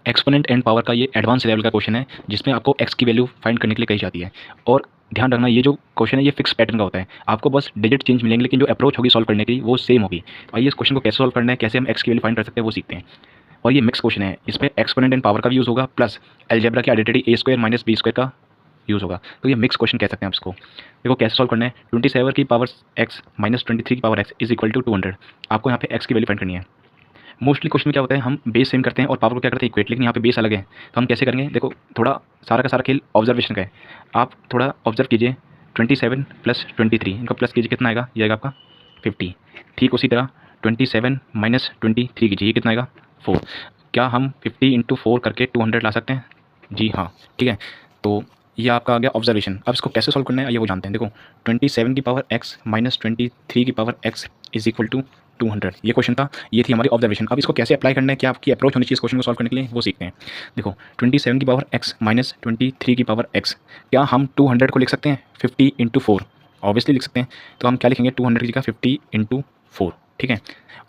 Exponent and power का ये advance level का क्वेश्चन है जिसमें आपको एक्स की वैल्यू फाइंड करने के लिए कही जाती है। और ध्यान रखना ये जो क्वेश्चन है ये फिक्स पैटर्न का होता है, आपको बस डिजिट चेंज मिलेंगे लेकिन जो अप्रोच होगी सॉल्व करने की वो सेम होगी। तो आइए इस क्वेश्चन को कैसे सॉल्व करना है, कैसे हम एक्स की वैल्यू फाइंड कर सकते हैं वो सीखते हैं। और ये मिक्स क्वेश्चन है, इसमें एक्सपोनेंट एंड पावर का भी यूज़ होगा प्लस अलजेब्रा की आइडेंटिटी ए स्क्वायर माइनस बी स्क्वायर का यूज़ होगा। तो ये मिक्स क्वेश्चन कह सकते हैं आप इसको। देखो कैसे सॉल्व करना है, 27 की पावर एक्स माइनस 23 की power x is equal to 200। आपको यहाँ पे एक्स की वैल्यू फाइंड करनी है। मोस्टली क्वेश्चन में क्या होता है, हम बेस सेम करते हैं और पावर को क्या करते हैं इक्वेट, लेकिन यहाँ पे बेस अलग है। तो हम कैसे करेंगे, देखो थोड़ा सारा का सारा खेल ऑब्जर्वेशन का है। आप थोड़ा ऑब्जर्व कीजिए, 27 प्लस 23 इनका प्लस कीजिए, कितना आएगा, ये आएगा आपका 50। ठीक उसी तरह 27 माइनस 23 कीजिए, ये कितना आएगा 4। क्या हम 50 इंटू 4 करके 200 ला सकते हैं? जी हाँ, ठीक है। तो ये आपका आ गया ऑब्जर्वेशन। अब इसको कैसे सॉल्व करना है ये वो जानते हैं। देखो 27 की पावर एक्स माइनस 23 की power x is equal to 200, ये क्वेश्चन था, ये थी हमारी ऑब्जर्वेशन। अब इसको कैसे अप्लाई करना है, क्या आपकी अप्रोच होनी चाहिए इस क्वेश्चन को सॉल्व करने के लिए, वो सीखते हैं। देखो 27 की पावर एक्स माइनस 23 की पावर एक्स, क्या हम 200 को लिख सकते हैं 50 इंटू 4? ऑब्वियसली लिख सकते हैं। तो हम क्या लिखेंगे, 200 की जगह 50 इंटू 4, ठीक है।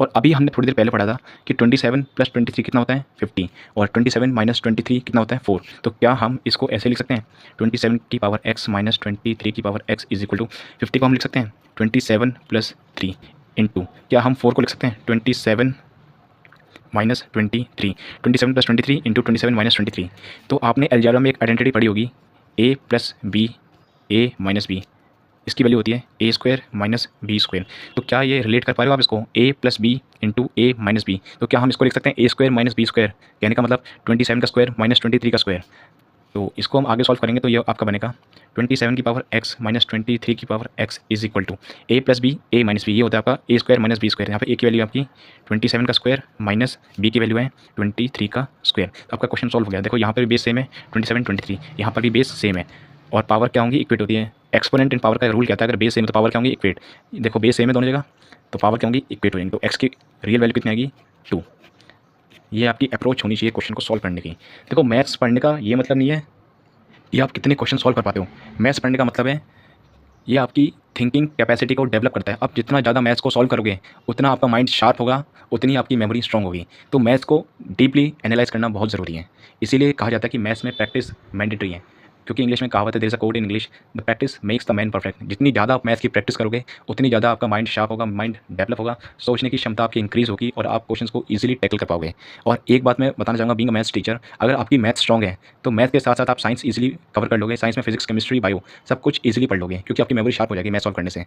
और अभी हमने थोड़ी देर पहले पढ़ा था कि 27 प्लस 23 कितना होता है 50, और 27 माइनस 23 कितना होता है 4। तो क्या हम इसको ऐसे लिख सकते हैं, 27 की पावर एक्स माइनस 23 की power x is equal to 50 को हम लिख सकते हैं 27 प्लस 3 इंटू, क्या हम 4 को लिख सकते हैं 27 माइनस 23, 27 प्लस 23 इंटू 27 माइनस 23। तो आपने अलजेब्रा में एक आइडेंटिटी पढ़ी होगी, ए plus b a minus B, इसकी वैल्यू होती है ए स्क्वायर माइनस बी स्क्वायर। तो क्या ये रिलेट कर पा रहे हो आप इसको, ए प्लस बी इंटू ए माइनस बी? तो क्या हम इसको लिख सकते हैं ए स्क्वायर माइनस बी स्क्वायर, कहने का मतलब 27 का स्क्वायर माइनस 23 का स्क्वायर। तो इसको हम आगे सॉल्व करेंगे तो ये आपका बनेगा 27 की पावर एक्स माइनस 23 की power x is equal to a plus b a minus b, ये होता है आपका a square minus b square. यहाँ पे ए की वैल्यू आपकी 27 का स्क्वायर माइनस बी की वैल्यू है 23 का स्क्वायर। तो आपका क्वेश्चन सॉल्व हो गया। देखो यहाँ पर भी बेस सेम है 27 23, यहाँ पर भी बेस सेम है और पावर क्या होंगी, इक्वेट होती है। एक्सपोनेंट इन पावर का रूल कहता है अगर बेस सेम है तो पावर क्या होंगी, इक्वेट। देखो बेस सेम है दोनों जगह तो पावर क्या होंगी, इक्वेट हो जाएंगी। तो एक्स की रियल वैल्यू कितनी आएगी 2। ये आपकी अप्रोच होनी चाहिए क्वेश्चन को सॉल्व करने की। देखो मैथ्स पढ़ने का ये मतलब नहीं है ये आप कितने क्वेश्चन सॉल्व कर पाते हो। मैथ्स पढ़ने का मतलब है ये आपकी थिंकिंग कैपेसिटी को डेवलप करता है। आप जितना ज़्यादा मैथ्स को सॉल्व करोगे उतना आपका माइंड शार्प होगा, उतनी आपकी मेमोरी स्ट्रांग होगी। तो मैथ्स को डीपली एनालाइज करना बहुत ज़रूरी है। इसीलिए कहा जाता है कि मैथ्स में प्रैक्टिस मैंडेटरी है, क्योंकि इंग्लिश में कहावत है, there is a code in English, the practice makes the man perfect. जितनी ज़्यादा आप मैथ्स की प्रैक्टिस करोगे उतनी ज़्यादा आपका माइंड शार्प होगा, माइंड डेवलप होगा, सोचने की क्षमता आपकी इंक्रीज़ होगी और आप क्वेश्चंस को ईजिली टैकल कर पाओगे। और एक बात मैं बताना चाहूँगा, बीइंग अ मैथ्स टीचर, अगर आपकी मैथ स्ट्रॉन्ग है तो मैथ के साथ साथ आप साइंस ईजिली कवर कर लोगे। साइंस में फिजिक्स केमिस्ट्री बायो सब कुछ ईजिली पढ़ लोगे, क्योंकि आपकी मेमोरी शार्प हो जाएगी मैथ सॉल्व करने से।